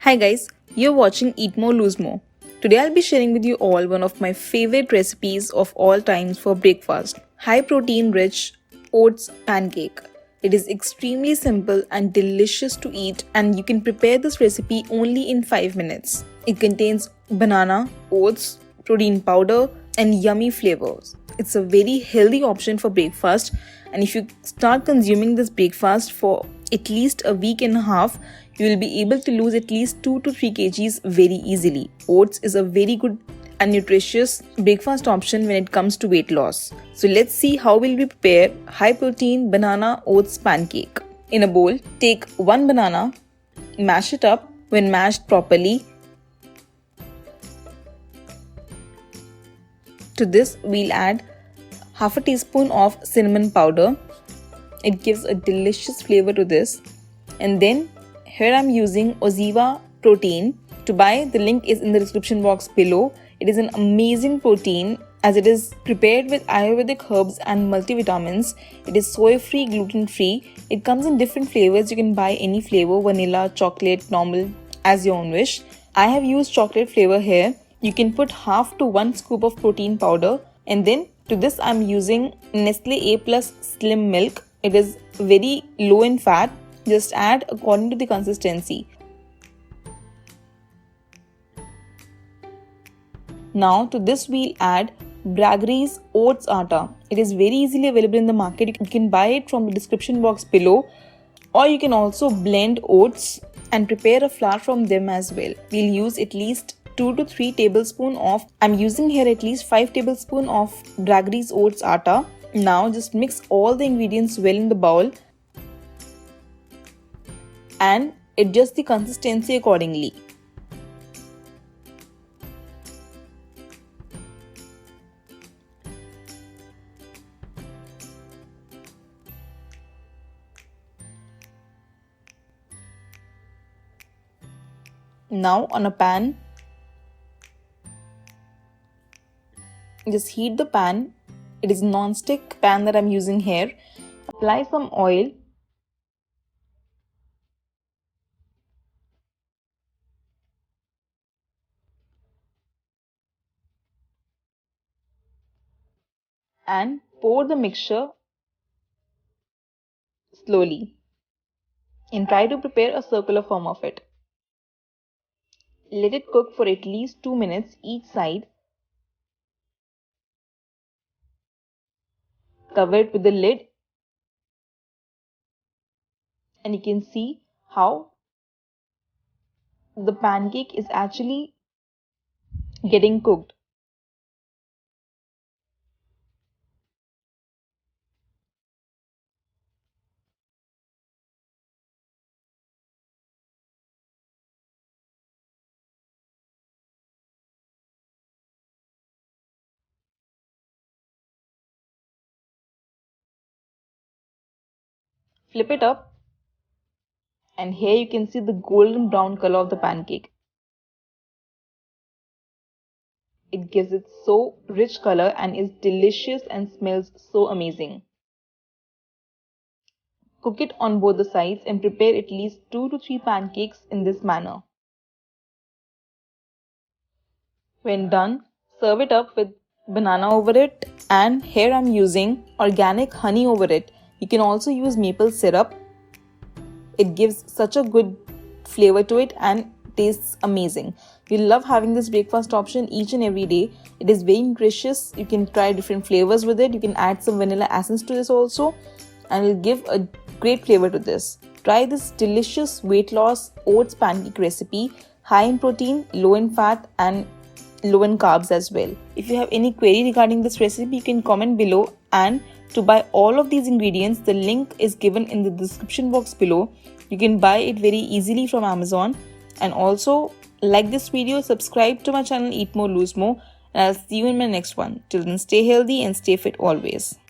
Hi guys, you're watching Eat More Lose More. Today I'll be sharing with you all one of my favorite recipes of all times for breakfast. High protein rich oats pancake. It is extremely simple and delicious to eat, and you can prepare this recipe only in 5 minutes. It contains banana, oats, protein powder and yummy flavors. It's a very healthy option for breakfast, and if you start consuming this breakfast for at least a week and a half, you will be able to lose at least 2 to 3 kgs very easily. Oats is a very good and nutritious breakfast option when it comes to weight loss. So let's see how will we prepare high protein banana oats pancake. In a bowl, take 1 banana, mash it up. When mashed properly, to this we'll add half a teaspoon of cinnamon powder. It gives a delicious flavor to this. And then here I'm using Oziva protein. To buy, the link is in the description box below. It is an amazing protein as it is prepared with Ayurvedic herbs and multivitamins. It is soy-free, gluten-free. It comes in different flavors. You can buy any flavor, vanilla, chocolate, normal, as your own wish. I have used chocolate flavor here. You can put half to 1 scoop of protein powder, and then to this I'm using Nestle A Plus Slim Milk. It is very low in fat. Just add according to the consistency. Now to this we'll add Braggry's oats atta. It is very easily available in the market. You can buy it from the description box below, or you can also blend oats and prepare a flour from them as well. We'll use at least 2 to 3 tablespoons of, I'm using here at least 5 tablespoons of Braggry's oats atta. Now just mix all the ingredients well in the bowl and adjust the consistency accordingly. Now on a pan, just heat the pan. It is non-stick pan that I'm using here. Apply some oil. And pour the mixture slowly and try to prepare a circular form of it. Let it cook for at least 2 minutes each side. Cover it with the lid, and you can see how the pancake is actually getting cooked. Flip it up, and here you can see the golden brown color of the pancake. It gives it so rich color and is delicious and smells so amazing. Cook it on both the sides and prepare at least 2 to 3 pancakes in this manner. When done, serve it up with banana over it, and here I'm using organic honey over it. You can also use maple syrup. It gives such a good flavor to it and tastes amazing. We love having this breakfast option each and every day. It is very nutritious. You can try different flavors with it. You can add some vanilla essence to this also, and it will give a great flavor to this. Try this delicious weight loss oats pancake recipe, high in protein, low in fat and low in carbs as well. If you have any query regarding this recipe, you can comment below, and to buy all of these ingredients, the link is given in the description box below. You can buy it very easily from Amazon. And also like this video, subscribe to my channel Eat More Lose More, and I'll see you in my next one. Till then, stay healthy and stay fit always.